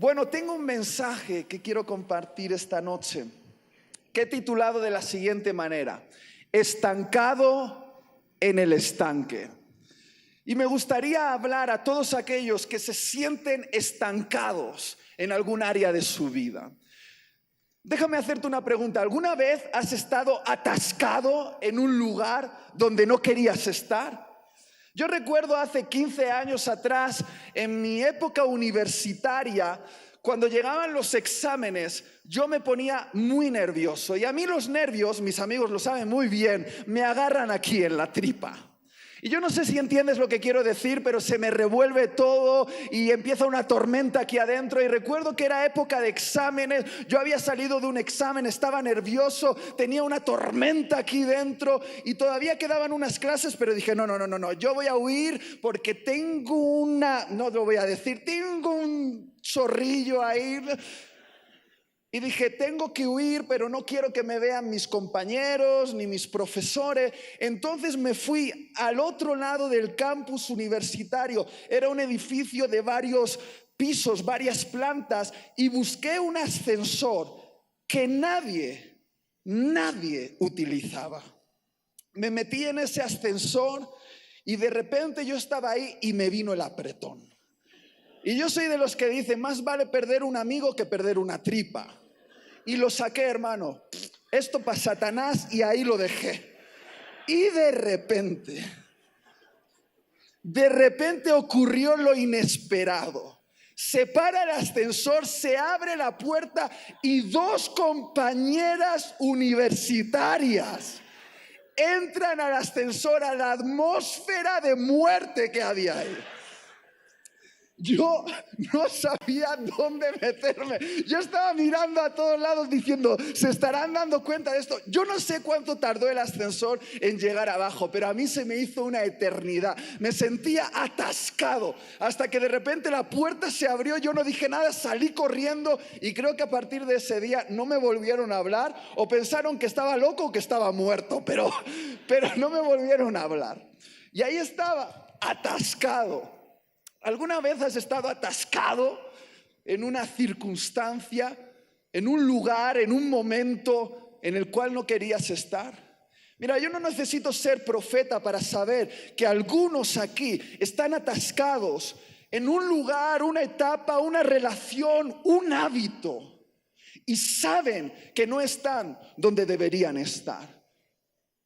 Bueno, tengo un mensaje que quiero compartir esta noche, que he titulado de la siguiente manera: estancado en el estanque. Y me gustaría hablar a todos aquellos que se sienten estancados en algún área de su vida. Déjame hacerte una pregunta. ¿Alguna vez has estado atascado en un lugar donde no querías estar? Yo recuerdo hace 15 años atrás, en mi época universitaria, cuando llegaban los exámenes, yo me ponía muy nervioso. Y a mí los nervios, mis amigos lo saben muy bien, me agarran aquí en la tripa. Y yo no sé si entiendes lo que quiero decir, pero se me revuelve todo y empieza una tormenta aquí adentro. Y recuerdo que era época de exámenes, yo había salido de un examen, estaba nervioso, tenía una tormenta aquí dentro y todavía quedaban unas clases, pero dije, no, yo voy a huir porque tengo no lo voy a decir, tengo un zorrillo ahí. Y dije, tengo que huir, pero no quiero que me vean mis compañeros ni mis profesores. Entonces me fui al otro lado del campus universitario. Era un edificio de varios pisos, varias plantas, y busqué un ascensor que nadie utilizaba. Me metí en ese ascensor y de repente yo estaba ahí y me vino el apretón. Y yo soy de los que dicen, más vale perder un amigo que perder una tripa. Y lo saqué, hermano. Esto para Satanás, y ahí lo dejé. Y de repente ocurrió lo inesperado. Se para el ascensor, se abre la puerta y dos compañeras universitarias entran al ascensor, a la atmósfera de muerte que había ahí. Yo no sabía dónde meterme. Yo estaba mirando a todos lados diciendo, ¿se estarán dando cuenta de esto? Yo no sé cuánto tardó el ascensor en llegar abajo, pero a mí se me hizo una eternidad. Me sentía atascado hasta que de repente la puerta se abrió. Yo no dije nada, salí corriendo y creo que a partir de ese día no me volvieron a hablar, o pensaron que estaba loco o que estaba muerto, pero no me volvieron a hablar. Y ahí estaba, atascado. ¿Alguna vez has estado atascado en una circunstancia, en un lugar, en un momento en el cual no querías estar? Mira, yo no necesito ser profeta para saber que algunos aquí están atascados en un lugar, una etapa, una relación, un hábito, y saben que no están donde deberían estar.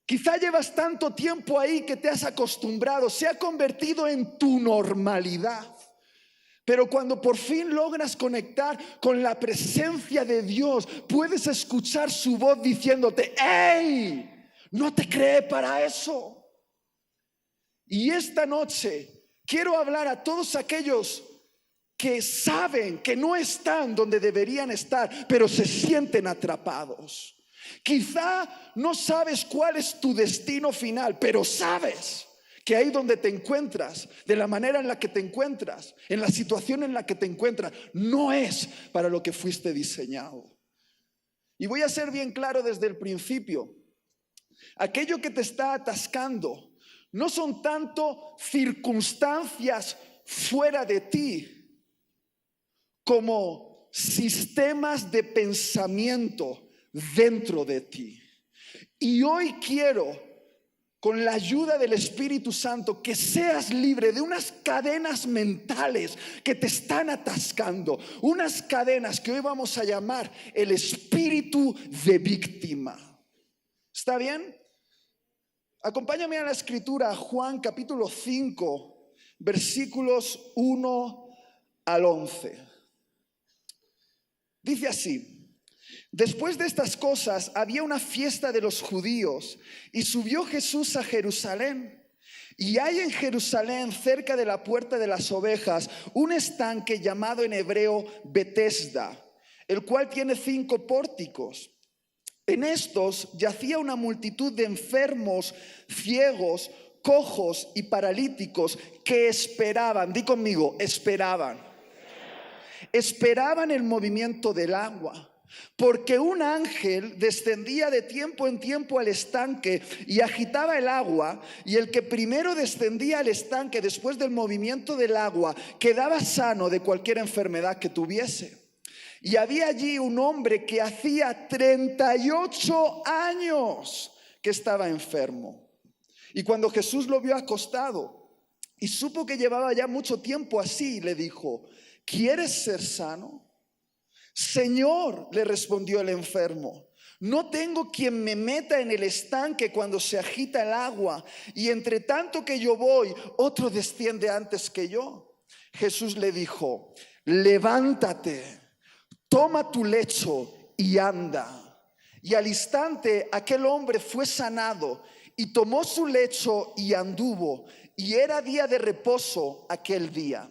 Quizá llevas tanto tiempo ahí que te has acostumbrado, se ha convertido en tu normalidad. Pero cuando por fin logras conectar con la presencia de Dios, puedes escuchar su voz diciéndote, ¡hey! No te creé para eso. Y esta noche quiero hablar a todos aquellos que saben que no están donde deberían estar, pero se sienten atrapados. Quizá no sabes cuál es tu destino final, pero sabes que ahí donde te encuentras, de la manera en la que te encuentras, en la situación en la que te encuentras, no es para lo que fuiste diseñado. Y voy a ser bien claro desde el principio. Aquello que te está atascando no son tanto circunstancias fuera de ti como sistemas de pensamiento dentro de ti. Y hoy quiero, con la ayuda del Espíritu Santo, que seas libre de unas cadenas mentales que te están atascando, unas cadenas que hoy vamos a llamar el espíritu de víctima. ¿Está bien? Acompáñame a la escritura, Juan capítulo 5, versículos 1 al 11. Dice así: después de estas cosas había una fiesta de los judíos y subió Jesús a Jerusalén. Y hay en Jerusalén, cerca de la puerta de las ovejas, un estanque llamado en hebreo Betesda, el cual tiene 5 pórticos. En estos yacía una multitud de enfermos, ciegos, cojos y paralíticos que esperaban. Di conmigo, esperaban el movimiento del agua. porque un ángel descendía de tiempo en tiempo al estanque y agitaba el agua, y el que primero descendía al estanque después del movimiento del agua quedaba sano de cualquier enfermedad que tuviese. Y había allí un hombre que hacía 38 años que estaba enfermo. Y cuando Jesús lo vio acostado y supo que llevaba ya mucho tiempo así, le dijo: ¿quieres ser sano? Señor, le respondió el enfermo, no tengo quien me meta en el estanque cuando se agita el agua, y entre tanto que yo voy, otro desciende antes que yo. Jesús le dijo: levántate, toma tu lecho y anda. Y al instante aquel hombre fue sanado y tomó su lecho y anduvo, y era día de reposo aquel día.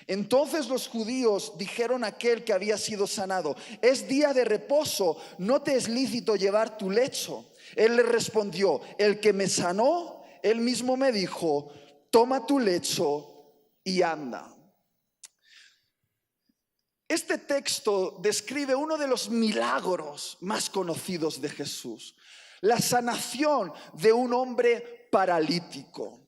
Entonces los judíos dijeron a aquel que había sido sanado: es día de reposo, no te es lícito llevar tu lecho. Él le respondió: el que me sanó, él mismo me dijo: toma tu lecho y anda. Este texto describe uno de los milagros más conocidos de Jesús: la sanación de un hombre paralítico.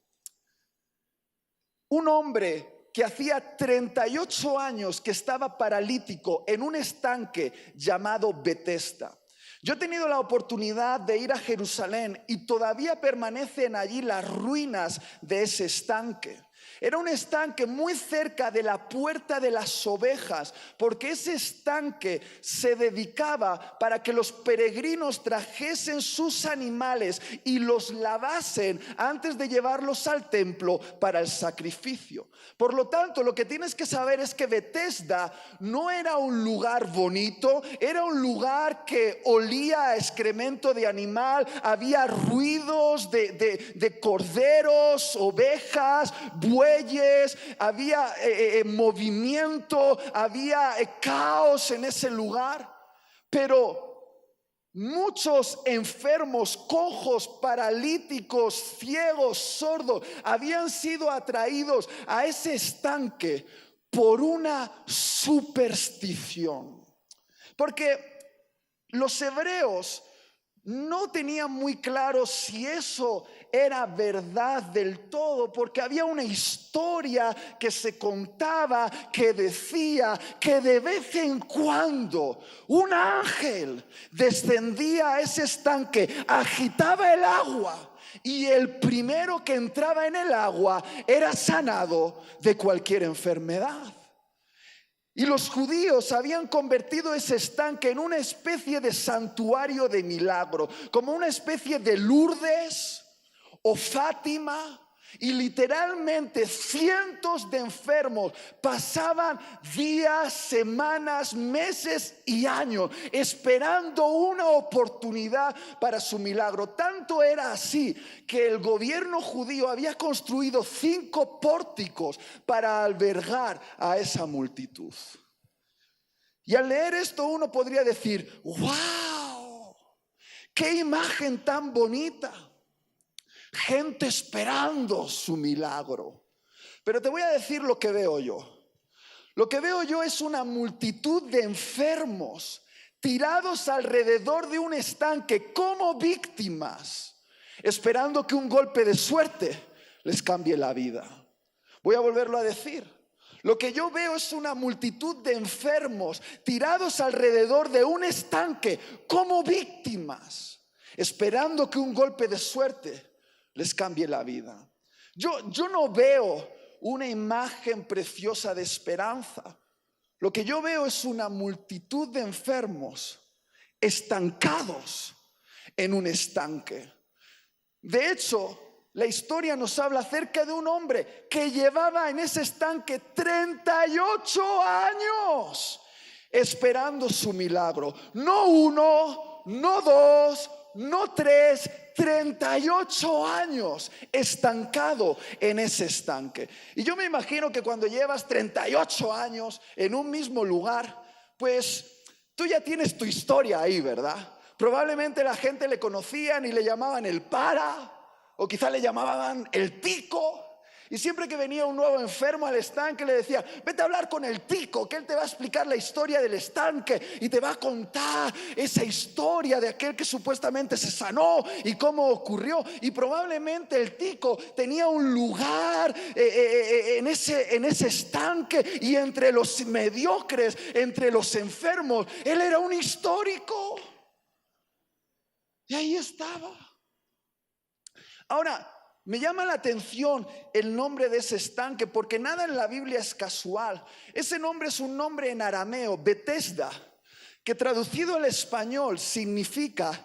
Un hombre que hacía 38 años que estaba paralítico en un estanque llamado Betesda. Yo he tenido la oportunidad de ir a Jerusalén y todavía permanecen allí las ruinas de ese estanque. Era un estanque muy cerca de la puerta de las ovejas, porque ese estanque se dedicaba para que los peregrinos trajesen sus animales y los lavasen antes de llevarlos al templo para el sacrificio. Por lo tanto, lo que tienes que saber es que Betesda no era un lugar bonito, era un lugar que olía a excremento de animal, había ruidos de corderos, ovejas, bueyes, había movimiento, había caos en ese lugar. Pero muchos enfermos, cojos, paralíticos, ciegos, sordos habían sido atraídos a ese estanque por una superstición. Porque los hebreos no tenían muy claro si eso era verdad del todo, porque había una historia que se contaba que decía que de vez en cuando un ángel descendía a ese estanque, agitaba el agua, y el primero que entraba en el agua era sanado de cualquier enfermedad. Y los judíos habían convertido ese estanque en una especie de santuario de milagro, como una especie de Lourdes o Fátima, y literalmente cientos de enfermos pasaban días, semanas, meses y años esperando una oportunidad para su milagro. Tanto era así que el gobierno judío había construido 5 pórticos para albergar a esa multitud. Y al leer esto uno podría decir: ¡wow! ¡Qué imagen tan bonita! Gente esperando su milagro. Pero te voy a decir lo que veo yo. Lo que veo yo es una multitud de enfermos tirados alrededor de un estanque como víctimas, esperando que un golpe de suerte les cambie la vida. Voy a volverlo a decir. Lo que yo veo es una multitud de enfermos tirados alrededor de un estanque como víctimas, esperando que un golpe de suerte les cambie la vida. Yo no veo una imagen preciosa de esperanza. Lo que yo veo es una multitud de enfermos estancados en un estanque. De hecho, la historia nos habla acerca de un hombre que llevaba en ese estanque 38 años esperando su milagro. No 1, no 2, no 3, 38 años estancado en ese estanque. Y yo me imagino que cuando llevas 38 años en un mismo lugar, pues tú ya tienes tu historia ahí, ¿verdad? Probablemente la gente le conocían y le llamaban el para, o quizá le llamaban el tico. Y siempre que venía un nuevo enfermo al estanque le decía: vete a hablar con el tico, que él te va a explicar la historia del estanque y te va a contar esa historia de aquel que supuestamente se sanó y cómo ocurrió. Y probablemente el tico tenía un lugar en ese estanque, y entre los mediocres, entre los enfermos, él era un histórico. Y ahí estaba. Ahora, me llama la atención el nombre de ese estanque, porque nada en la Biblia es casual. Ese nombre es un nombre en arameo, Betesda, que traducido al español significa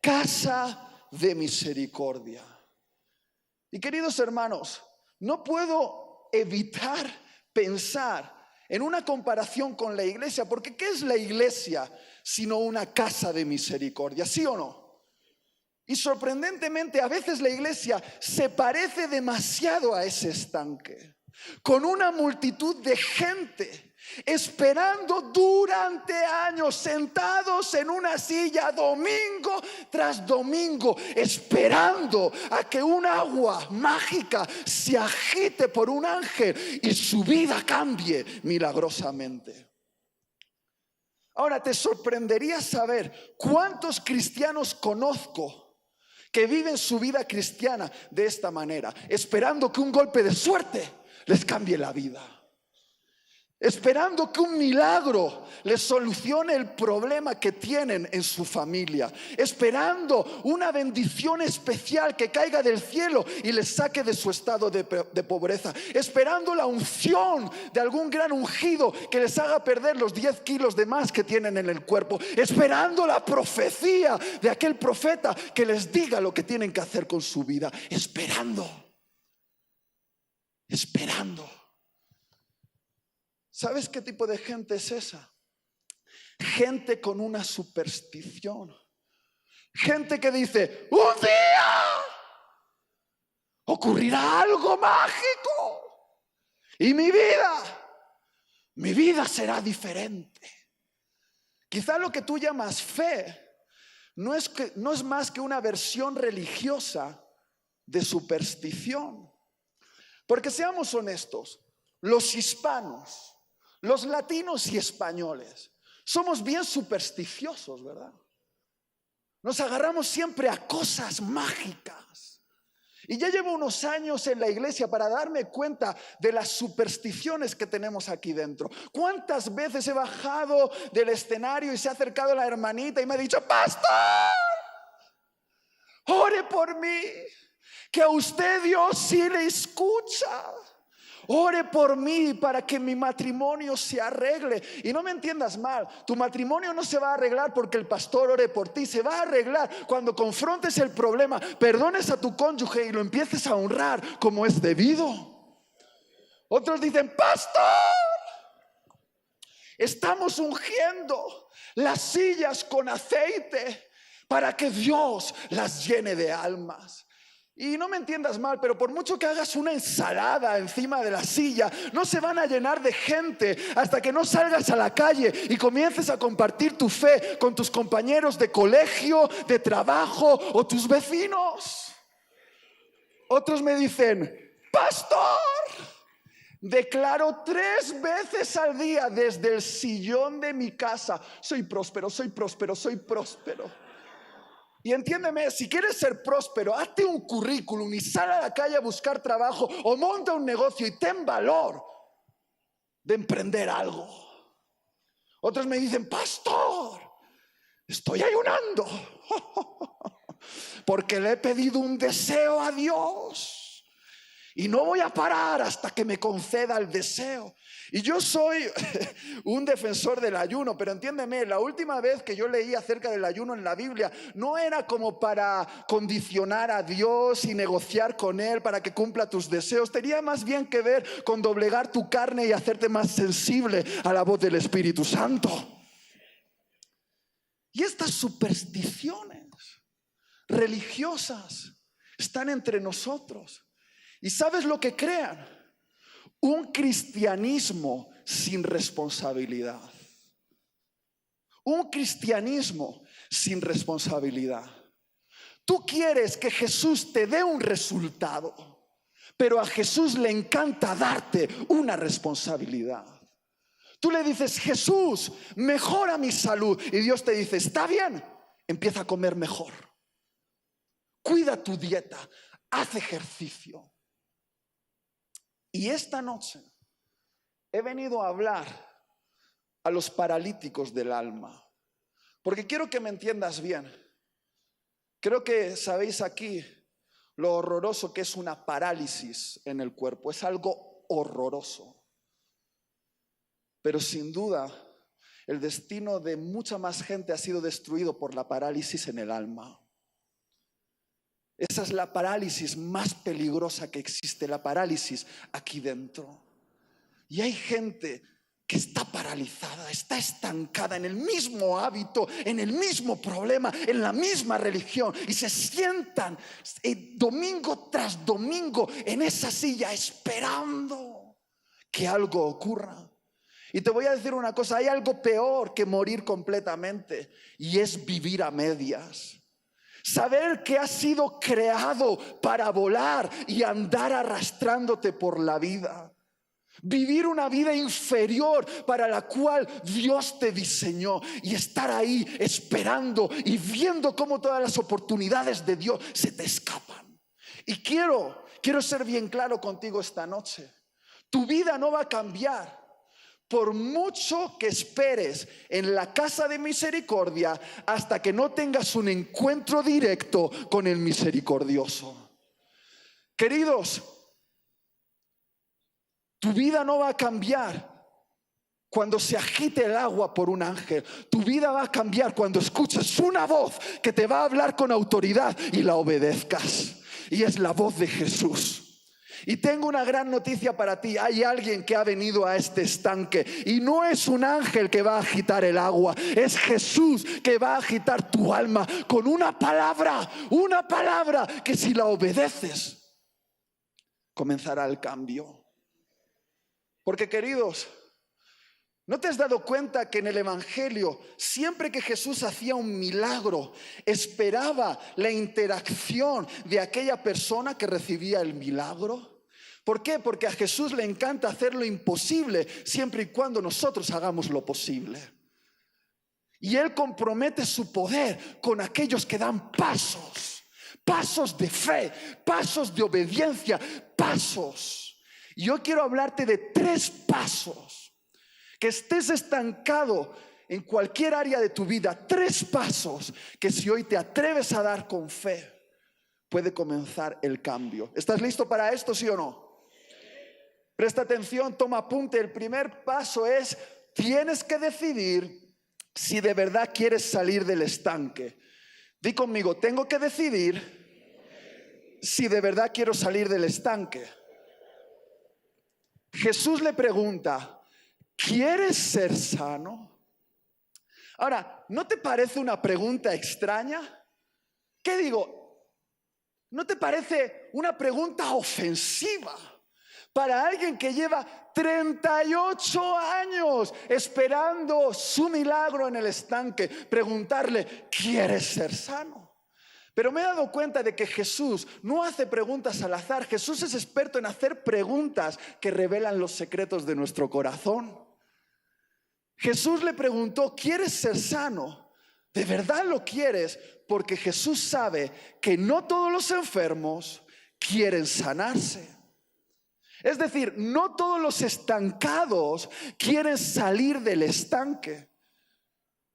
casa de misericordia. Y queridos hermanos, no puedo evitar pensar en una comparación con la iglesia, porque ¿qué es la iglesia sino una casa de misericordia? ¿Sí o no? Y sorprendentemente a veces la iglesia se parece demasiado a ese estanque, con una multitud de gente esperando durante años, sentados en una silla domingo tras domingo, esperando a que un agua mágica se agite por un ángel y su vida cambie milagrosamente. Ahora, te sorprendería saber cuántos cristianos conozco que viven su vida cristiana de esta manera, esperando que un golpe de suerte les cambie la vida, esperando que un milagro les solucione el problema que tienen en su familia, esperando una bendición especial que caiga del cielo y les saque de su estado de pobreza, esperando la unción de algún gran ungido que les haga perder los 10 kilos de más que tienen en el cuerpo, esperando la profecía de aquel profeta que les diga lo que tienen que hacer con su vida, esperando. ¿Sabes qué tipo de gente es esa? Gente con una superstición. Gente que dice: un día ocurrirá algo mágico y mi vida será diferente. Quizá lo que tú llamas fe no es más que una versión religiosa de superstición. Porque seamos honestos, los hispanos, los latinos y españoles somos bien supersticiosos, ¿verdad? Nos agarramos siempre a cosas mágicas. Y ya llevo unos años en la iglesia para darme cuenta de las supersticiones que tenemos aquí dentro. ¿Cuántas veces he bajado del escenario y se ha acercado la hermanita y me ha dicho: pastor, ore por mí, que a usted Dios sí le escucha? Ore por mí para que mi matrimonio se arregle. Y no me entiendas mal, tu matrimonio no se va a arreglar porque el pastor ore por ti. Se va a arreglar cuando confrontes el problema, perdones a tu cónyuge y lo empieces a honrar como es debido. Otros dicen: pastor, estamos ungiendo las sillas con aceite para que Dios las llene de almas. Y no me entiendas mal, pero por mucho que hagas una ensalada encima de la silla, no se van a llenar de gente hasta que no salgas a la calle y comiences a compartir tu fe con tus compañeros de colegio, de trabajo o tus vecinos. Otros me dicen: pastor, declaro 3 veces al día desde el sillón de mi casa: soy próspero, soy próspero, soy próspero. Y entiéndeme, si quieres ser próspero, hazte un currículum y sal a la calle a buscar trabajo o monta un negocio y ten valor de emprender algo. Otros me dicen: pastor, estoy ayunando porque le he pedido un deseo a Dios y no voy a parar hasta que me conceda el deseo. Y yo soy un defensor del ayuno, pero entiéndeme, la última vez que yo leí acerca del ayuno en la Biblia no era como para condicionar a Dios y negociar con Él para que cumpla tus deseos. Tenía más bien que ver con doblegar tu carne y hacerte más sensible a la voz del Espíritu Santo. Y estas supersticiones religiosas están entre nosotros. ¿Y sabes lo que crean? Un cristianismo sin responsabilidad. Un cristianismo sin responsabilidad. Tú quieres que Jesús te dé un resultado, Pero a Jesús le encanta darte una responsabilidad. Tú le dices: Jesús, mejora mi salud. Y Dios te dice: está bien, empieza a comer mejor. Cuida tu dieta, haz ejercicio. Y esta noche he venido a hablar a los paralíticos del alma, porque quiero que me entiendas bien. Creo que sabéis aquí lo horroroso que es una parálisis en el cuerpo. Es algo horroroso. Pero sin duda, el destino de mucha más gente ha sido destruido por la parálisis en el alma. Esa es la parálisis más peligrosa que existe, la parálisis aquí dentro. Y hay gente que está paralizada, está estancada en el mismo hábito, en el mismo problema, en la misma religión, y se sientan domingo tras domingo en esa silla esperando que algo ocurra. Y te voy a decir una cosa: hay algo peor que morir completamente, y es vivir a medias. Saber que has sido creado para volar y andar arrastrándote por la vida. Vivir una vida inferior para la cual Dios te diseñó, y estar ahí esperando y viendo cómo todas las oportunidades de Dios se te escapan. Y quiero ser bien claro contigo esta noche: tu vida no va a cambiar por mucho que esperes en la casa de misericordia hasta que no tengas un encuentro directo con el misericordioso. Queridos, tu vida no va a cambiar cuando se agite el agua por un ángel. Tu vida va a cambiar cuando escuches una voz que te va a hablar con autoridad y la obedezcas. Y es la voz de Jesús. Y tengo una gran noticia para ti: hay alguien que ha venido a este estanque, y no es un ángel que va a agitar el agua, es Jesús que va a agitar tu alma con una palabra que si la obedeces comenzará el cambio. Porque, queridos, ¿no te has dado cuenta que en el Evangelio, siempre que Jesús hacía un milagro, esperaba la interacción de aquella persona que recibía el milagro? ¿Por qué? Porque a Jesús le encanta hacer lo imposible, siempre y cuando nosotros hagamos lo posible. Y Él compromete su poder con aquellos que dan pasos de fe, pasos de obediencia, pasos. Y yo quiero hablarte de 3 pasos. Que estés estancado en cualquier área de tu vida, 3 pasos que si hoy te atreves a dar con fe, puede comenzar el cambio. ¿Estás listo para esto, sí o no? Presta atención, toma apunte. El primer paso es: tienes que decidir si de verdad quieres salir del estanque. Di conmigo: tengo que decidir si de verdad quiero salir del estanque. Jesús le pregunta: ¿quieres ser sano? Ahora, ¿no te parece una pregunta extraña? ¿Qué digo? ¿No te parece una pregunta ofensiva para alguien que lleva 38 años esperando su milagro en el estanque? Preguntarle: ¿quieres ser sano? Pero me he dado cuenta de que Jesús no hace preguntas al azar. Jesús es experto en hacer preguntas que revelan los secretos de nuestro corazón. Jesús le preguntó: ¿quieres ser sano? ¿De verdad lo quieres? Porque Jesús sabe que no todos los enfermos quieren sanarse. Es decir, no todos los estancados quieren salir del estanque.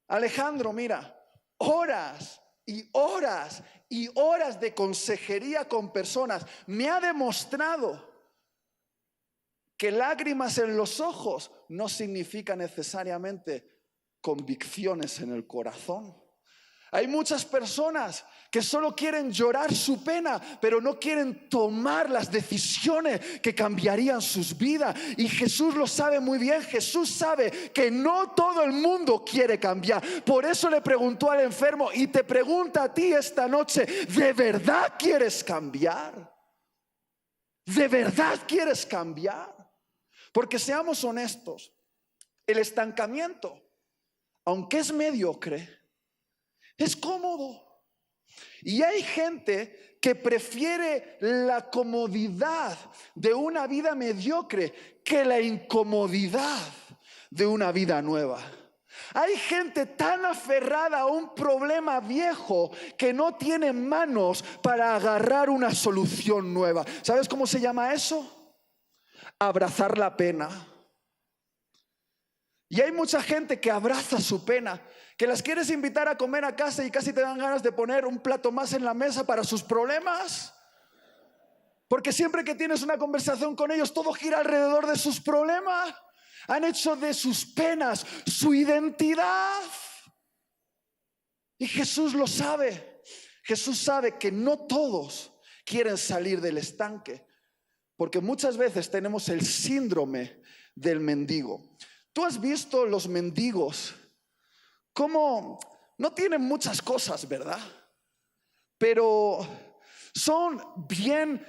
Alejandro, mira, horas y horas y horas de consejería con personas me ha demostrado que lágrimas en los ojos no significa necesariamente convicciones en el corazón. Hay muchas personas que solo quieren llorar su pena, pero no quieren tomar las decisiones que cambiarían sus vidas. Y Jesús lo sabe muy bien. Jesús sabe que no todo el mundo quiere cambiar. Por eso le preguntó al enfermo, y te pregunta a ti esta noche: ¿de verdad quieres cambiar? ¿De verdad quieres cambiar? Porque seamos honestos, el estancamiento, aunque es mediocre, es cómodo. Y hay gente que prefiere la comodidad de una vida mediocre que la incomodidad de una vida nueva. Hay gente tan aferrada a un problema viejo que no tiene manos para agarrar una solución nueva. ¿Sabes cómo se llama eso? Abrazar la pena. Y hay mucha gente que abraza su pena, que las quieres invitar a comer a casa y casi te dan ganas de poner un plato más en la mesa para sus problemas. Porque siempre que tienes una conversación con ellos, todo gira alrededor de sus problemas. Han hecho de sus penas su identidad. Y Jesús lo sabe. Jesús sabe que no todos quieren salir del estanque, porque muchas veces tenemos el síndrome del mendigo. Tú has visto los mendigos como no tienen muchas cosas, ¿verdad? Pero son bien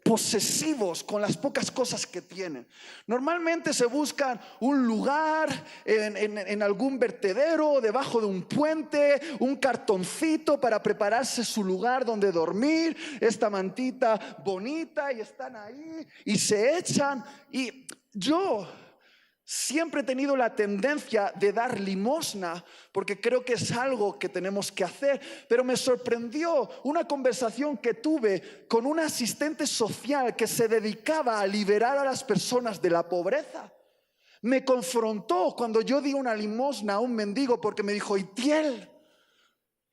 posesivos con las pocas cosas que tienen. Normalmente se buscan un lugar en algún vertedero, debajo de un puente, un cartoncito para prepararse su lugar donde dormir, esta mantita bonita, y están ahí y se echan. Y yo siempre he tenido la tendencia de dar limosna porque creo que es algo que tenemos que hacer. Pero me sorprendió una conversación que tuve con un asistente social que se dedicaba a liberar a las personas de la pobreza. Me confrontó cuando yo di una limosna a un mendigo porque me dijo: Itiel,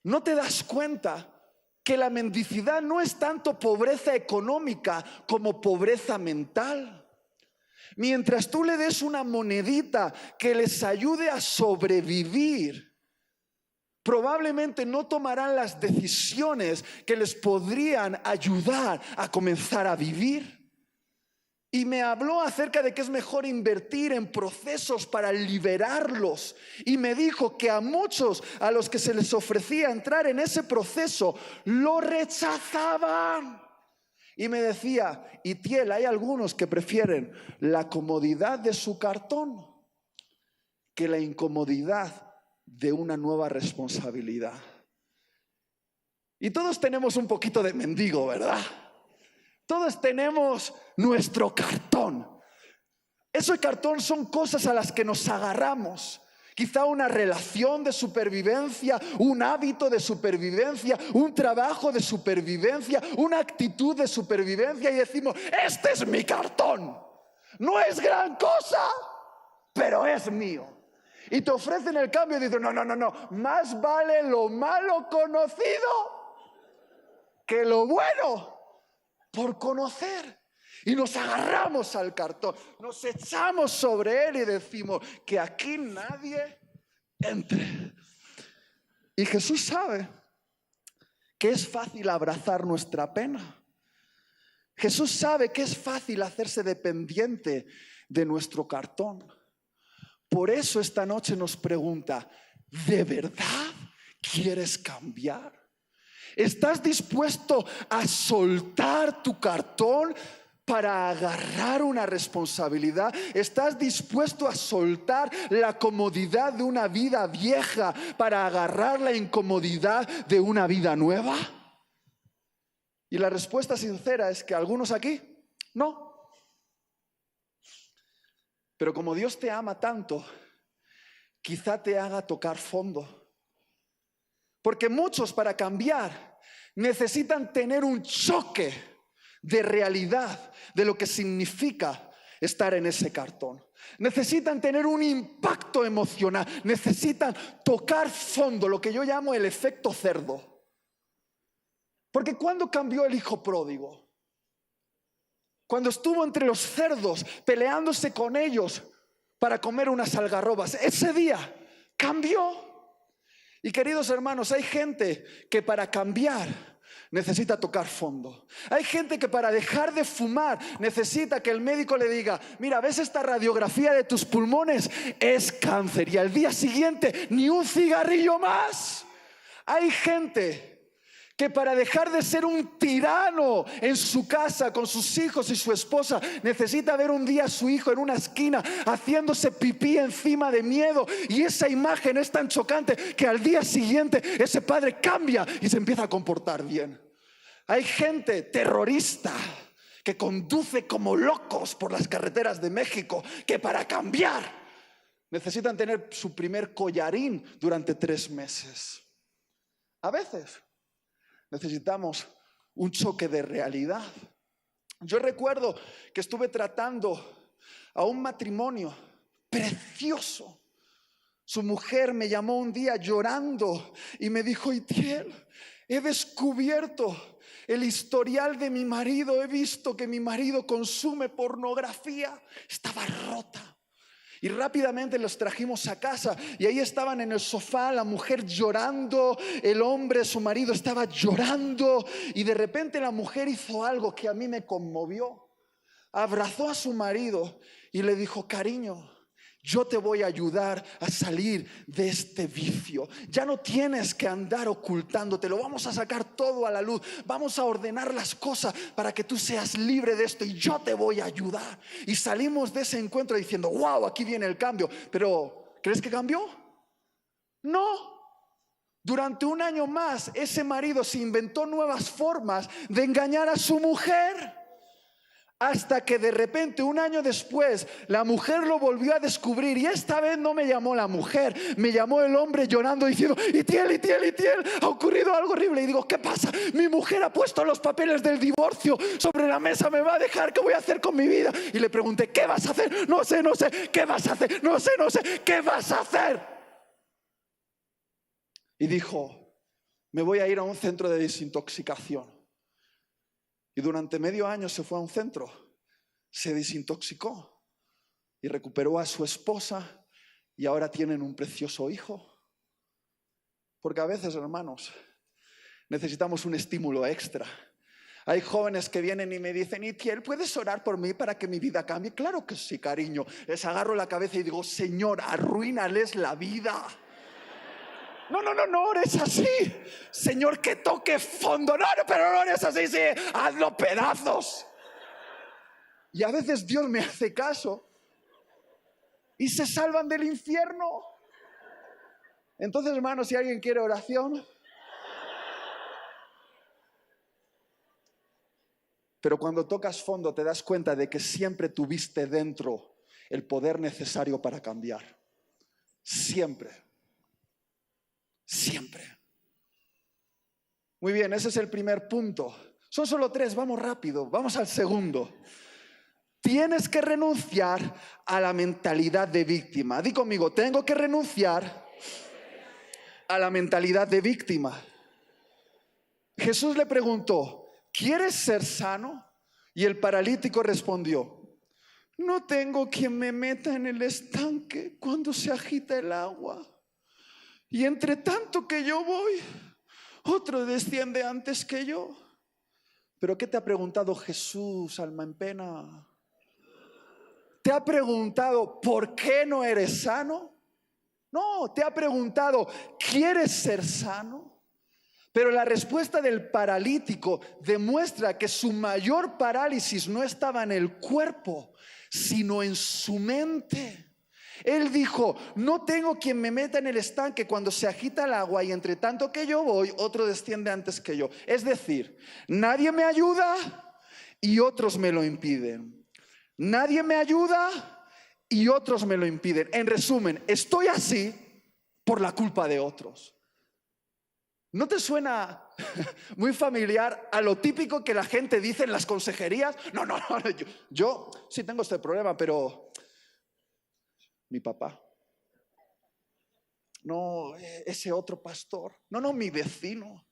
¿no te das cuenta que la mendicidad no es tanto pobreza económica como pobreza mental? Mientras tú le des una monedita que les ayude a sobrevivir, probablemente no tomarán las decisiones que les podrían ayudar a comenzar a vivir. Y me habló acerca de que es mejor invertir en procesos para liberarlos. Y me dijo que a muchos a los que se les ofrecía entrar en ese proceso lo rechazaban. Y me decía: Itiel, hay algunos que prefieren la comodidad de su cartón que la incomodidad de una nueva responsabilidad. Y todos tenemos un poquito de mendigo, ¿verdad? Todos tenemos nuestro cartón. Ese cartón son cosas a las que nos agarramos. Quizá una relación de supervivencia, un hábito de supervivencia, un trabajo de supervivencia, una actitud de supervivencia, y decimos: este es mi cartón. No es gran cosa, pero es mío. Y te ofrecen el cambio y dices: no, más vale lo malo conocido que lo bueno por conocer. Y nos agarramos al cartón, nos echamos sobre él y decimos: que aquí nadie entre. Y Jesús sabe que es fácil abrazar nuestra pena. Jesús sabe que es fácil hacerse dependiente de nuestro cartón. Por eso esta noche nos pregunta: ¿de verdad quieres cambiar? ¿Estás dispuesto a soltar tu cartón para agarrar una responsabilidad? ¿Estás dispuesto a soltar la comodidad de una vida vieja para agarrar la incomodidad de una vida nueva? Y la respuesta sincera es que algunos aquí no. Pero como Dios te ama tanto, quizá te haga tocar fondo. Porque muchos, para cambiar, necesitan tener un choque de realidad de lo que significa estar en ese cartón. Necesitan tener un impacto emocional, necesitan tocar fondo, lo que yo llamo el efecto cerdo. Porque ¿cuándo cambió el hijo pródigo? Cuando estuvo entre los cerdos peleándose con ellos para comer unas algarrobas. Ese día cambió. Y queridos hermanos, hay gente que para cambiar necesita tocar fondo. Hay gente que para dejar de fumar necesita que el médico le diga: mira, ¿ves esta radiografía de tus pulmones? Es cáncer. Y al día siguiente ni un cigarrillo más. Hay gente que para dejar de ser un tirano en su casa con sus hijos y su esposa necesita ver un día a su hijo en una esquina haciéndose pipí encima de miedo, y esa imagen es tan chocante que al día siguiente ese padre cambia y se empieza a comportar bien. Hay gente terrorista que conduce como locos por las carreteras de México, que para cambiar necesitan tener su primer collarín durante 3 meses. A veces necesitamos un choque de realidad. Yo recuerdo que estuve tratando a un matrimonio precioso. Su mujer me llamó un día llorando y me dijo: Itiel, he descubierto el historial de mi marido. He visto que mi marido consume pornografía. Estaba rota. Y rápidamente los trajimos a casa y ahí estaban en el sofá, la mujer llorando, el hombre, su marido, estaba llorando. Y de repente la mujer hizo algo que a mí me conmovió. Abrazó a su marido y le dijo: cariño, yo te voy a ayudar a salir de este vicio. Ya no tienes que andar ocultándote. Lo vamos a sacar todo a la luz. Vamos a ordenar las cosas para que tú seas libre de esto y yo te voy a ayudar. Y salimos de ese encuentro diciendo: wow, aquí viene el cambio. Pero ¿crees que cambió? No. Durante 1 año más ese marido se inventó nuevas formas de engañar a su mujer. Hasta que de repente 1 año después la mujer lo volvió a descubrir. Y esta vez no me llamó la mujer, me llamó el hombre llorando diciendo: Itiel, ha ocurrido algo horrible. Y digo: ¿qué pasa? Mi mujer ha puesto los papeles del divorcio sobre la mesa, me va a dejar, ¿qué voy a hacer con mi vida? Y le pregunté: ¿qué vas a hacer? No sé, ¿qué vas a hacer? No sé, ¿qué vas a hacer? Y dijo: me voy a ir a un centro de desintoxicación. Y durante medio año se fue a un centro, se desintoxicó y recuperó a su esposa y ahora tienen un precioso hijo. Porque a veces, hermanos, necesitamos un estímulo extra. Hay jóvenes que vienen y me dicen: Itiel, ¿puedes orar por mí para que mi vida cambie? Claro que sí, cariño. Les agarro la cabeza y digo: Señor, arruínales la vida. No ores así. Señor, que toque fondo. No, pero no ores así, sí. Hazlo pedazos. Y a veces Dios me hace caso y se salvan del infierno. Entonces, hermanos, si alguien quiere oración. Pero cuando tocas fondo te das cuenta de que siempre tuviste dentro el poder necesario para cambiar. Siempre. Muy bien, ese es el primer punto. Son solo 3, vamos rápido, vamos al segundo. Tienes que renunciar a la mentalidad de víctima. Di conmigo: tengo que renunciar a la mentalidad de víctima. Jesús le preguntó: ¿quieres ser sano? Y el paralítico respondió: no tengo quien me meta en el estanque cuando se agita el agua. Y entre tanto que yo voy, otro desciende antes que yo. ¿Pero qué te ha preguntado Jesús, alma en pena? ¿Te ha preguntado por qué no eres sano? No, te ha preguntado: ¿quieres ser sano? Pero la respuesta del paralítico demuestra que su mayor parálisis no estaba en el cuerpo, sino en su mente. Él dijo: no tengo quien me meta en el estanque cuando se agita el agua, y entre tanto que yo voy, otro desciende antes que yo. Es decir, nadie me ayuda y otros me lo impiden. Nadie me ayuda y otros me lo impiden. En resumen, estoy así por la culpa de otros. ¿No te suena muy familiar a lo típico que la gente dice en las consejerías? No, yo sí tengo este problema, pero mi papá. No, ese otro pastor. No, mi vecino.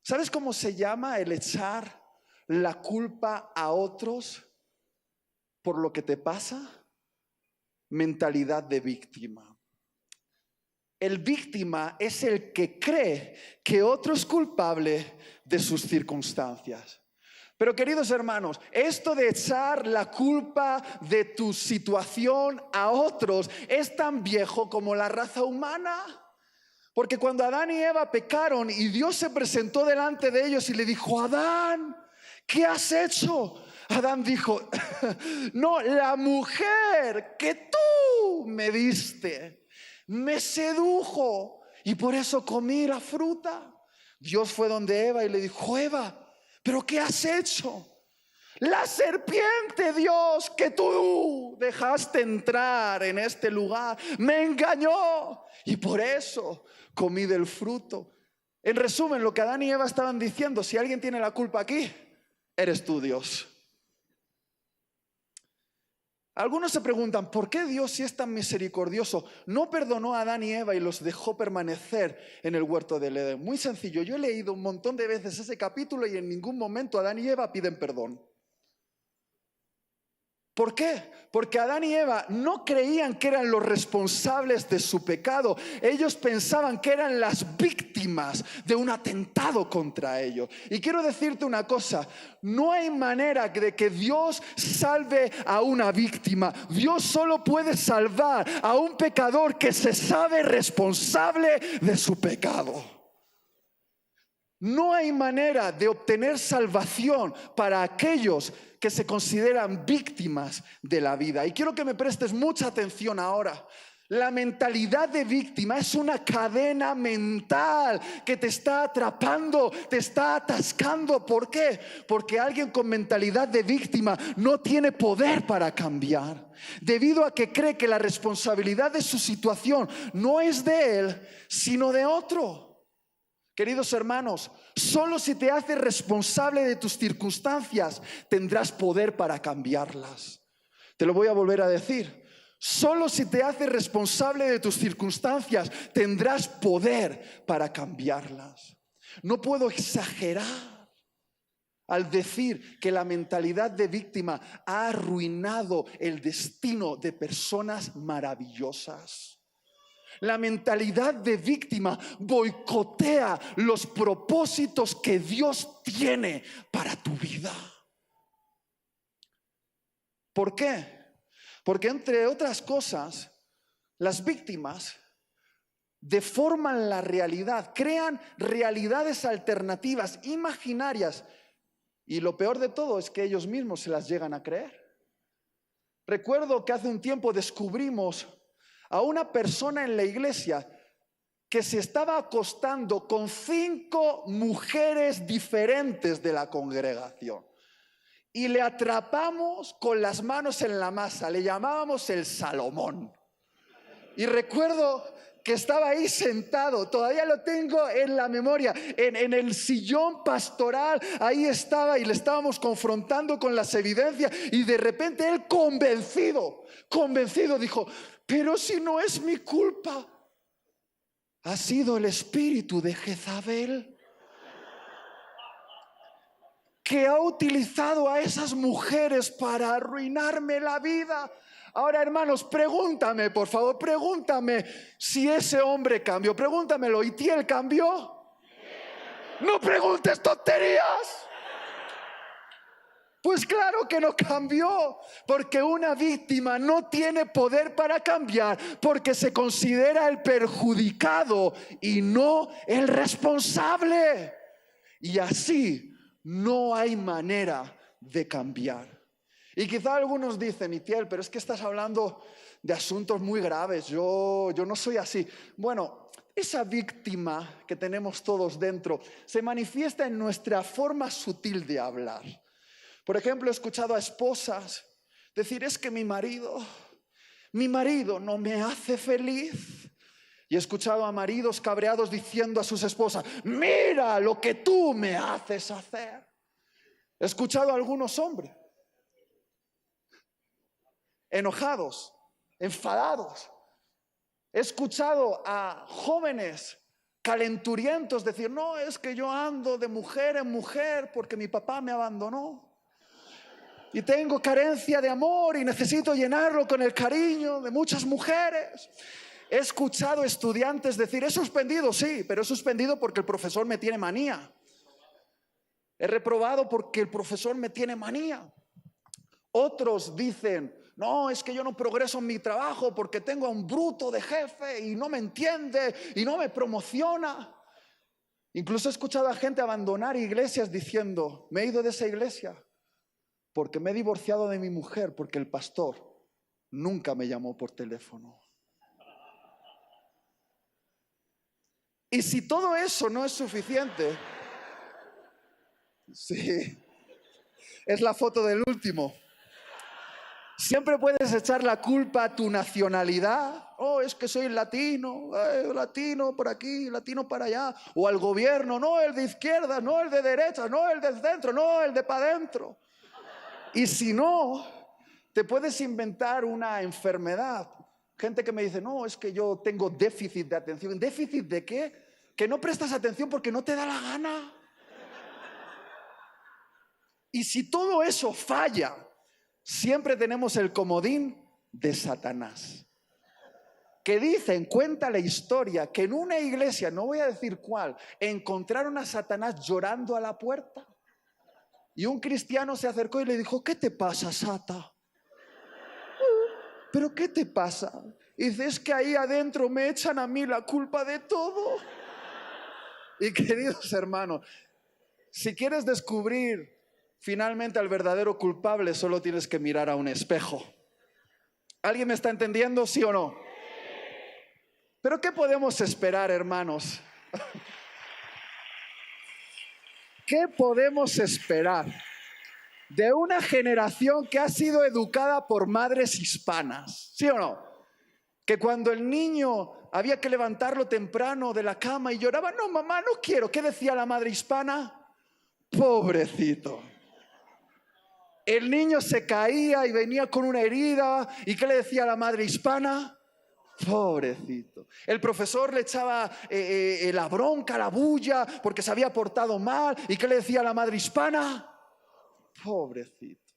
¿Sabes cómo se llama el echar la culpa a otros por lo que te pasa? Mentalidad de víctima. El víctima es el que cree que otro es culpable de sus circunstancias. Pero, queridos hermanos, esto de echar la culpa de tu situación a otros es tan viejo como la raza humana. Porque cuando Adán y Eva pecaron y Dios se presentó delante de ellos y le dijo: Adán, ¿qué has hecho? Adán dijo: no, la mujer que tú me diste me sedujo y por eso comí la fruta. Dios fue donde Eva y le dijo: Eva, ¿Pero qué has hecho? La serpiente, Dios, que tú dejaste entrar en este lugar, me engañó y por eso comí del fruto. En resumen, lo que Adán y Eva estaban diciendo: si alguien tiene la culpa aquí, eres tú, Dios. Algunos se preguntan, ¿por qué Dios, si es tan misericordioso, no perdonó a Adán y Eva y los dejó permanecer en el huerto del Edén? Muy sencillo, yo he leído un montón de veces ese capítulo y en ningún momento Adán y Eva piden perdón. ¿Por qué? Porque Adán y Eva no creían que eran los responsables de su pecado. Ellos pensaban que eran las víctimas de un atentado contra ellos. Y quiero decirte una cosa: no hay manera de que Dios salve a una víctima. Dios solo puede salvar a un pecador que se sabe responsable de su pecado. No hay manera de obtener salvación para aquellos que se consideran víctimas de la vida. Y quiero que me prestes mucha atención ahora. La mentalidad de víctima es una cadena mental que te está atrapando, te está atascando. ¿Por qué? Porque alguien con mentalidad de víctima no tiene poder para cambiar, debido a que cree que la responsabilidad de su situación no es de él, sino de otro. Queridos hermanos, solo si te haces responsable de tus circunstancias tendrás poder para cambiarlas. Te lo voy a volver a decir. Solo si te haces responsable de tus circunstancias tendrás poder para cambiarlas. No puedo exagerar al decir que la mentalidad de víctima ha arruinado el destino de personas maravillosas. La mentalidad de víctima boicotea los propósitos que Dios tiene para tu vida. ¿Por qué? Porque, entre otras cosas, las víctimas deforman la realidad, crean realidades alternativas, imaginarias, y lo peor de todo es que ellos mismos se las llegan a creer. Recuerdo que hace un tiempo descubrimos a una persona en la iglesia que se estaba acostando con 5 mujeres diferentes de la congregación. Y le atrapamos con las manos en la masa. Le llamábamos el Salomón. Y recuerdo que estaba ahí sentado, todavía lo tengo en la memoria, en el sillón pastoral. Ahí estaba y le estábamos confrontando con las evidencias. Y de repente él convencido dijo: pero si no es mi culpa, ha sido el espíritu de Jezabel que ha utilizado a esas mujeres para arruinarme la vida. Ahora, hermanos, pregúntame, por favor, pregúntame si ese hombre cambió. Pregúntamelo. ¿Y él cambió? No preguntes tonterías. Pues claro que no cambió, porque una víctima no tiene poder para cambiar, porque se considera el perjudicado y no el responsable. Y así no hay manera de cambiar. Y quizá algunos dicen: Itiel, pero es que estás hablando de asuntos muy graves, yo no soy así. Bueno, esa víctima que tenemos todos dentro se manifiesta en nuestra forma sutil de hablar. Por ejemplo, he escuchado a esposas decir: es que mi marido no me hace feliz. Y he escuchado a maridos cabreados diciendo a sus esposas: mira lo que tú me haces hacer. He escuchado a algunos hombres enojados, enfadados. He escuchado a jóvenes calenturientos decir: no, es que yo ando de mujer en mujer porque mi papá me abandonó. Y tengo carencia de amor y necesito llenarlo con el cariño de muchas mujeres. He escuchado estudiantes decir: he suspendido, sí, pero he suspendido porque el profesor me tiene manía. He reprobado porque el profesor me tiene manía. Otros dicen: no, es que yo no progreso en mi trabajo porque tengo a un bruto de jefe y no me entiende y no me promociona. Incluso he escuchado a gente abandonar iglesias diciendo: me he ido de esa iglesia porque me he divorciado de mi mujer, porque el pastor nunca me llamó por teléfono. Y si todo eso no es suficiente, Sí, es la foto del último. Siempre puedes echar la culpa a tu nacionalidad. Oh, es que soy latino, latino por aquí, latino para allá. O al gobierno, no el de izquierda, no el de derecha, no el de centro, no el de para adentro. Y si no, te puedes inventar una enfermedad. Gente que me dice, no, es que yo tengo déficit de atención. ¿Déficit de qué? Que no prestas atención porque no te da la gana. Y si todo eso falla, siempre tenemos el comodín de Satanás. Que dicen, cuenta la historia, que en una iglesia, no voy a decir cuál, encontraron a Satanás llorando a la puerta. Y un cristiano se acercó y le dijo, ¿qué te pasa, Sata? ¿Pero qué te pasa? Y dice, es que ahí adentro me echan a mí la culpa de todo. Y queridos hermanos, si quieres descubrir finalmente al verdadero culpable, solo tienes que mirar a un espejo. ¿Alguien me está entendiendo, sí o no? Pero ¿qué podemos esperar, hermanos? ¿Qué podemos esperar de una generación que ha sido educada por madres hispanas? ¿Sí o no? Que cuando el niño había que levantarlo temprano de la cama y lloraba, no, mamá, no quiero. ¿Qué decía la madre hispana? Pobrecito. El niño se caía y venía con una herida. ¿Y qué le decía la madre hispana? Pobrecito. El profesor le echaba la bronca, la bulla, porque se había portado mal. ¿Y qué le decía la madre hispana? Pobrecito.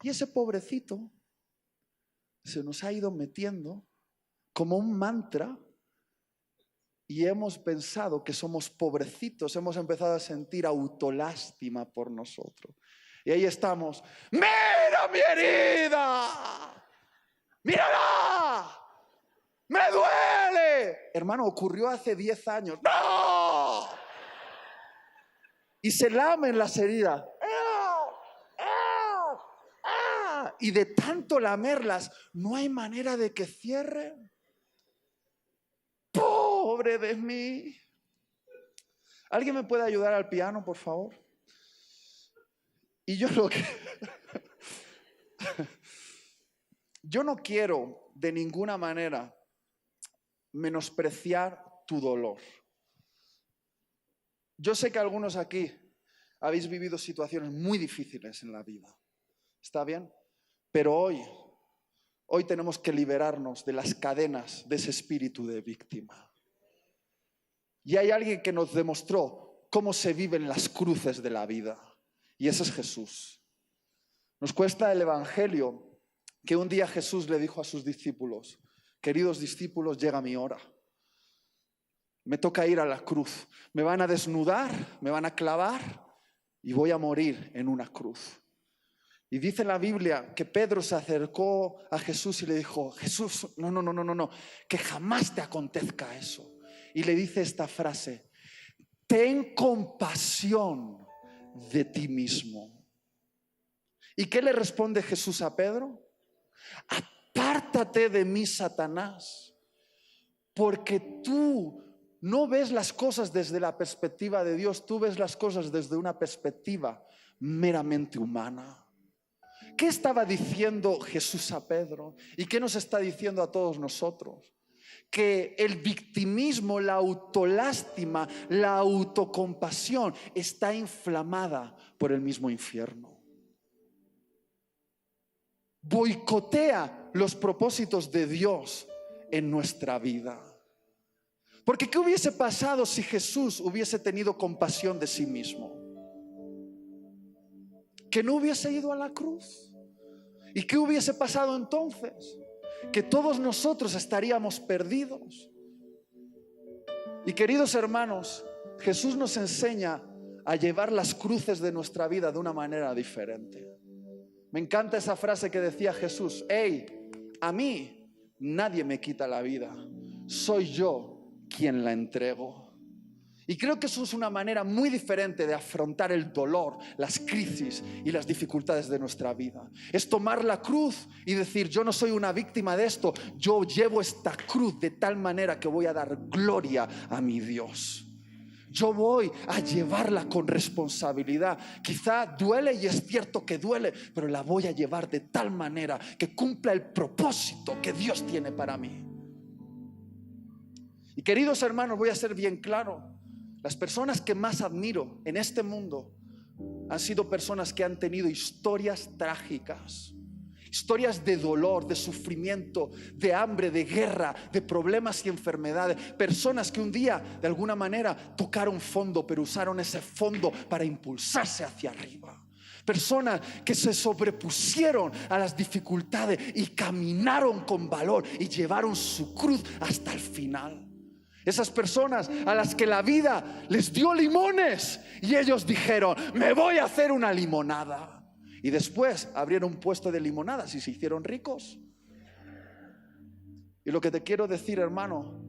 Y ese pobrecito se nos ha ido metiendo como un mantra y hemos pensado que somos pobrecitos. Hemos empezado a sentir autolástima por nosotros. Y ahí estamos. ¡Mira mi herida! ¡Mírala! ¡Me duele! Hermano, ocurrió hace 10 años. ¡No! Y se lamen las heridas. Y de tanto lamerlas, no hay manera de que cierren. ¡Pobre de mí! ¿Alguien me puede ayudar al piano, por favor? Y yo no quiero de ninguna manera menospreciar tu dolor. Yo sé que algunos aquí habéis vivido situaciones muy difíciles en la vida. ¿Está bien? Pero hoy tenemos que liberarnos de las cadenas de ese espíritu de víctima. Y hay alguien que nos demostró cómo se viven las cruces de la vida. Y ese es Jesús. Nos cuesta el evangelio que un día Jesús le dijo a sus discípulos, queridos discípulos, llega mi hora. Me toca ir a la cruz. Me van a desnudar, me van a clavar y voy a morir en una cruz. Y dice la Biblia que Pedro se acercó a Jesús y le dijo, Jesús, no, que jamás te acontezca eso. Y le dice esta frase, ten compasión de ti mismo. ¿Y qué le responde Jesús a Pedro? Apártate de mí, Satanás, porque tú no ves las cosas desde la perspectiva de Dios, tú ves las cosas desde una perspectiva meramente humana. ¿Qué estaba diciendo Jesús a Pedro? ¿Y qué nos está diciendo a todos nosotros? Que el victimismo, la autolástima, la autocompasión está inflamada por el mismo infierno. Boicotea los propósitos de Dios en nuestra vida. Porque ¿qué hubiese pasado si Jesús hubiese tenido compasión de sí mismo? Que no hubiese ido a la cruz. ¿Y qué hubiese pasado entonces? Que todos nosotros estaríamos perdidos. Y queridos hermanos, Jesús nos enseña a llevar las cruces de nuestra vida de una manera diferente. Me encanta esa frase que decía Jesús, a mí nadie me quita la vida, soy yo quien la entrego. Y creo que eso es una manera muy diferente de afrontar el dolor, las crisis y las dificultades de nuestra vida. Es tomar la cruz y decir, yo no soy una víctima de esto, yo llevo esta cruz de tal manera que voy a dar gloria a mi Dios. Yo voy a llevarla con responsabilidad. Quizá duele, y es cierto que duele, pero la voy a llevar de tal manera que cumpla el propósito que Dios tiene para mí. Y queridos hermanos, voy a ser bien claro. Las personas que más admiro en este mundo han sido personas que han tenido historias trágicas, historias de dolor, de sufrimiento, de hambre, de guerra, de problemas y enfermedades. Personas que un día de alguna manera tocaron fondo, pero usaron ese fondo para impulsarse hacia arriba. Personas que se sobrepusieron a las dificultades y caminaron con valor y llevaron su cruz hasta el final. Esas personas a las que la vida les dio limones y ellos dijeron: me voy a hacer una limonada. Y después abrieron un puesto de limonadas y se hicieron ricos. Y lo que te quiero decir, hermano,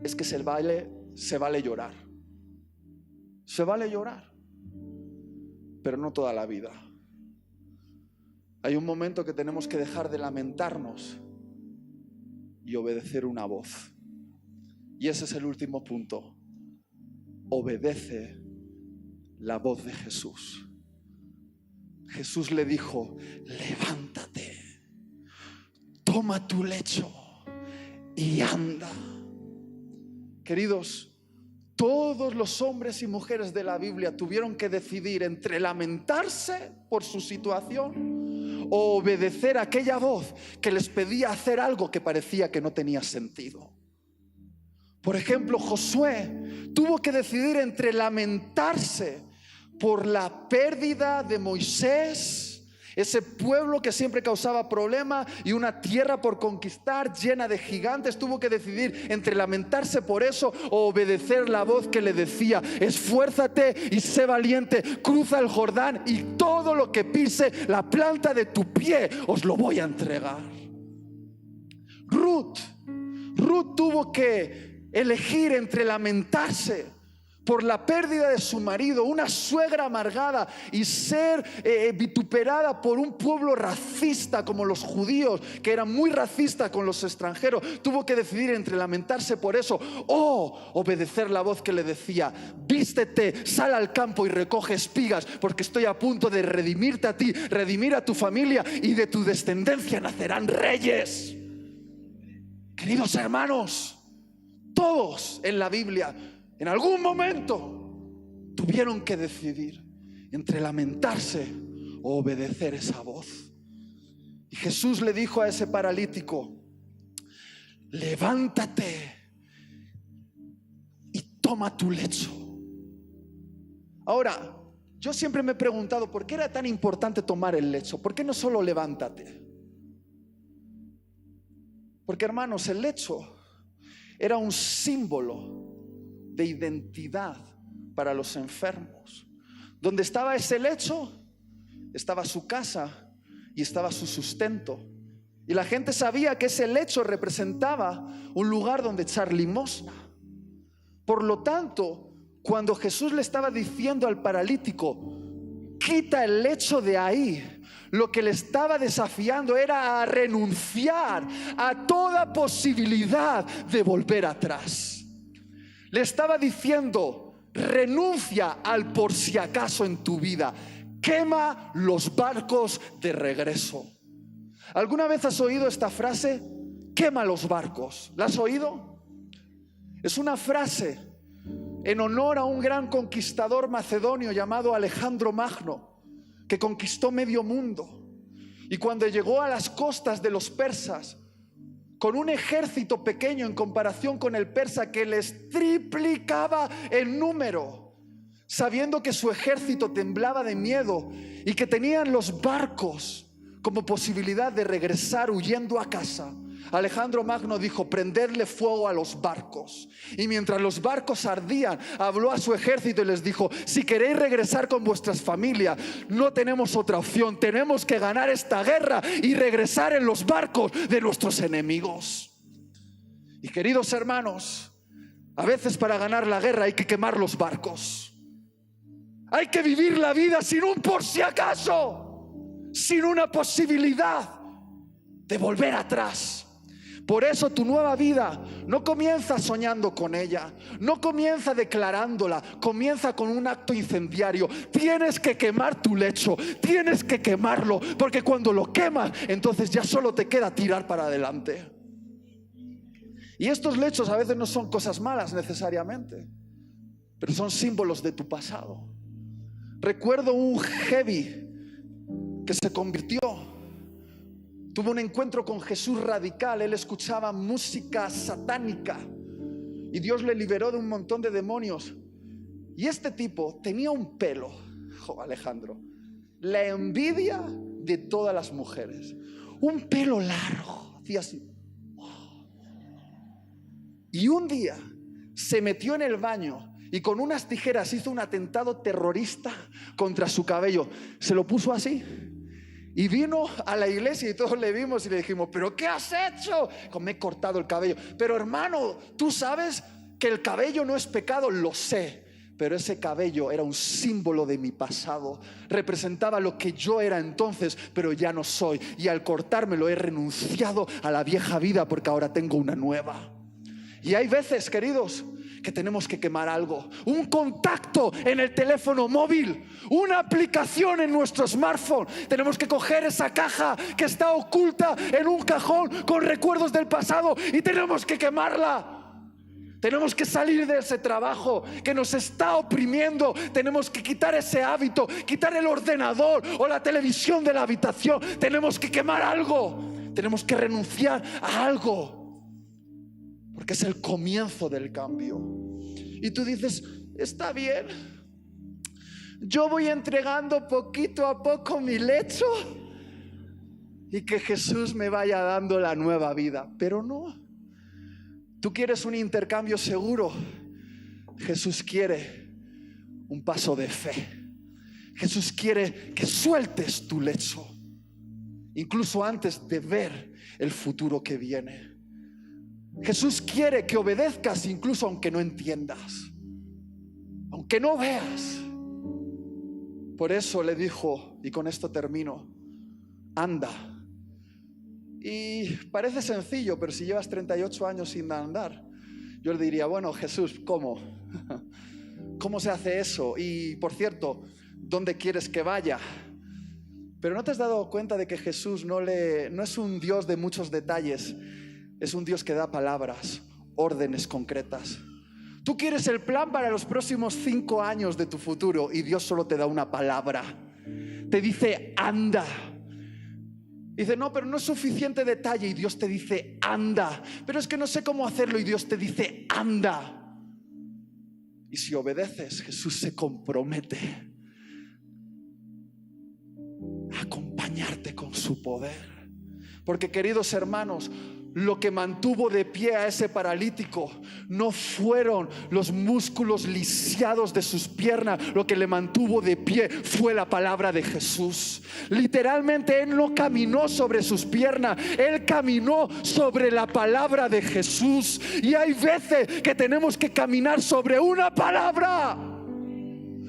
es que se vale llorar. Se vale llorar, pero no toda la vida. Hay un momento que tenemos que dejar de lamentarnos y obedecer una voz. Y ese es el último punto. Obedece la voz de Jesús. Jesús le dijo: levántate, toma tu lecho y anda. Queridos, todos los hombres y mujeres de la Biblia tuvieron que decidir entre lamentarse por su situación o obedecer a aquella voz que les pedía hacer algo que parecía que no tenía sentido. Por ejemplo, Josué tuvo que decidir entre lamentarse por la pérdida de Moisés, ese pueblo que siempre causaba problemas, y una tierra por conquistar llena de gigantes. Tuvo que decidir entre lamentarse por eso o obedecer la voz que le decía: esfuérzate y sé valiente, cruza el Jordán y todo lo que pise la planta de tu pie os lo voy a entregar. Ruth tuvo que elegir entre lamentarse por la pérdida de su marido, una suegra amargada, y ser vituperada por un pueblo racista como los judíos, que eran muy racistas con los extranjeros. Tuvo que decidir entre lamentarse por eso o obedecer la voz que le decía: vístete, sal al campo y recoge espigas, porque estoy a punto de redimirte a ti, redimir a tu familia, y de tu descendencia nacerán reyes. Queridos hermanos, todos en la Biblia en algún momento tuvieron que decidir entre lamentarse o obedecer esa voz. Y Jesús le dijo a ese paralítico: levántate y toma tu lecho. Ahora, yo siempre me he preguntado por qué era tan importante tomar el lecho. ¿Por qué no solo levántate? Porque, hermanos, el lecho era un símbolo de identidad para los enfermos. Donde estaba ese lecho, estaba su casa y estaba su sustento. Y la gente sabía que ese lecho representaba un lugar donde echar limosna. Por lo tanto, cuando Jesús le estaba diciendo al paralítico: quita el lecho de ahí, lo que le estaba desafiando era a renunciar a toda posibilidad de volver atrás. Le estaba diciendo: renuncia al por si acaso en tu vida, quema los barcos de regreso. ¿Alguna vez has oído esta frase? Quema los barcos. ¿La has oído? Es una frase en honor a un gran conquistador macedonio llamado Alejandro Magno, que conquistó medio mundo. Y cuando llegó a las costas de los persas, con un ejército pequeño en comparación con el persa que les triplicaba en número, sabiendo que su ejército temblaba de miedo y que tenían los barcos como posibilidad de regresar huyendo a casa, Alejandro Magno dijo: prendedle fuego a los barcos. Y mientras los barcos ardían, habló a su ejército y les dijo: si queréis regresar con vuestras familias, no tenemos otra opción, tenemos que ganar esta guerra y regresar en los barcos de nuestros enemigos. Y queridos hermanos, a veces para ganar la guerra hay que quemar los barcos. Hay que vivir la vida sin un por si acaso, sin una posibilidad de volver atrás. Por eso tu nueva vida no comienza soñando con ella, no comienza declarándola, comienza con un acto incendiario. Tienes que quemar tu lecho, tienes que quemarlo, porque cuando lo quemas, entonces ya solo te queda tirar para adelante. Y estos lechos a veces no son cosas malas necesariamente, pero son símbolos de tu pasado. Recuerdo un heavy que se convirtió. Tuvo un encuentro con Jesús radical. Él escuchaba música satánica y Dios le liberó de un montón de demonios. Y este tipo tenía un pelo, Alejandro, la envidia de todas las mujeres. Un pelo largo, hacía así. Y un día se metió en el baño y con unas tijeras hizo un atentado terrorista contra su cabello. Se lo puso así. Y vino a la iglesia y todos le vimos y le dijimos: ¿pero qué has hecho? Me he cortado el cabello. Pero hermano, tú sabes que el cabello no es pecado. Lo sé, pero ese cabello era un símbolo de mi pasado. Representaba lo que yo era entonces, pero ya no soy. Y al cortármelo he renunciado a la vieja vida porque ahora tengo una nueva. Y hay veces, queridos, que tenemos que quemar algo. Un contacto en el teléfono móvil, una aplicación en nuestro smartphone. Tenemos que coger esa caja que está oculta en un cajón con recuerdos del pasado y tenemos que quemarla. Tenemos que salir de ese trabajo que nos está oprimiendo. Tenemos que quitar ese hábito, quitar el ordenador o la televisión de la habitación. Tenemos que quemar algo. Tenemos que renunciar a algo, porque es el comienzo del cambio. Y tú dices: está bien, yo voy entregando poquito a poco mi lecho y que Jesús me vaya dando la nueva vida. Pero no, tú quieres un intercambio seguro. Jesús quiere un paso de fe. Jesús quiere que sueltes tu lecho, incluso antes de ver el futuro que viene. Jesús quiere que obedezcas incluso aunque no entiendas, aunque no veas. Por eso le dijo, y con esto termino: anda. Y parece sencillo, pero si llevas 38 años sin andar, yo le diría: bueno, Jesús, ¿cómo? ¿Cómo se hace eso? Y por cierto, ¿dónde quieres que vaya? Pero ¿no te has dado cuenta de que Jesús no es un Dios de muchos detalles? Es un Dios que da palabras, órdenes concretas. Tú quieres el plan para los próximos 5 años de tu futuro y Dios solo te da una palabra. Te dice: anda. Dice: no, pero no es suficiente detalle. Y Dios te dice: anda. Pero es que no sé cómo hacerlo. Y Dios te dice: anda. Y si obedeces, Jesús se compromete a acompañarte con su poder. Porque, queridos hermanos, lo que mantuvo de pie a ese paralítico no fueron los músculos lisiados de sus piernas. Lo que le mantuvo de pie fue la palabra de Jesús. Literalmente Él no caminó sobre sus piernas, Él caminó sobre la palabra de Jesús. Y hay veces que tenemos que caminar sobre una palabra,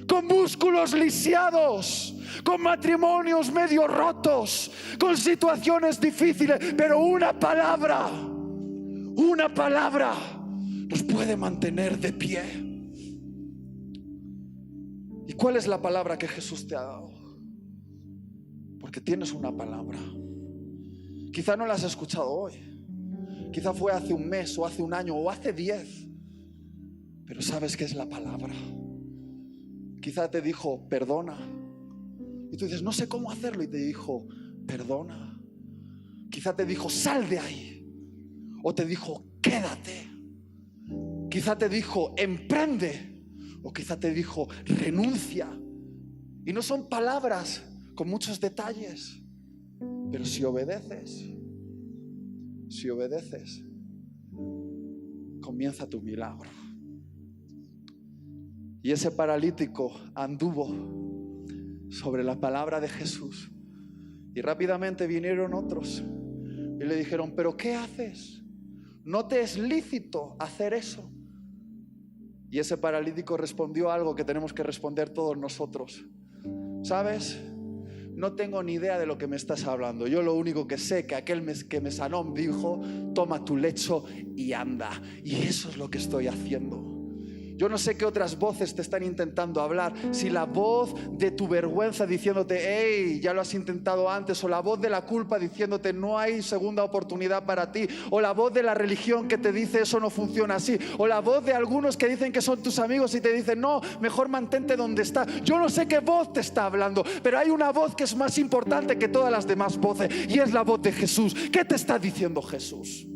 con músculos lisiados, con matrimonios medio rotos, con situaciones difíciles, pero una palabra nos puede mantener de pie. ¿Y cuál es la palabra que Jesús te ha dado? Porque tienes una palabra. Quizá no la has escuchado hoy, quizá fue hace un mes o hace un año o hace 10, pero sabes que es la palabra. Quizá te dijo: perdona. Y tú dices: no sé cómo hacerlo. Y te dijo: perdona. Quizá te dijo: sal de ahí. O te dijo: quédate. Quizá te dijo: emprende. O quizá te dijo: renuncia. Y no son palabras con muchos detalles, pero si obedeces, comienza tu milagro. Y ese paralítico anduvo sobre la palabra de Jesús. Y rápidamente vinieron otros y le dijeron: ¿pero qué haces? ¿No te es lícito hacer eso? Y ese paralítico respondió algo que tenemos que responder todos nosotros. ¿Sabes? no tengo ni idea de lo que me estás hablando. Yo lo único que sé, que aquel que me sanó me dijo, toma tu lecho y anda. Y eso es lo que estoy haciendo. Yo no sé qué otras voces te están intentando hablar. Si la voz de tu vergüenza diciéndote, hey, ya lo has intentado antes. O la voz de la culpa diciéndote, no hay segunda oportunidad para ti. O la voz de la religión que te dice, eso no funciona así. O la voz de algunos que dicen que son tus amigos y te dicen, no, mejor mantente donde está. Yo no sé qué voz te está hablando, pero hay una voz que es más importante que todas las demás voces, y es la voz de Jesús. ¿Qué te está diciendo Jesús?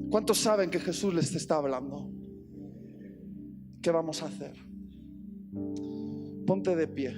¿Cuántos saben que Jesús les está hablando? ¿Qué vamos a hacer? Ponte de pie.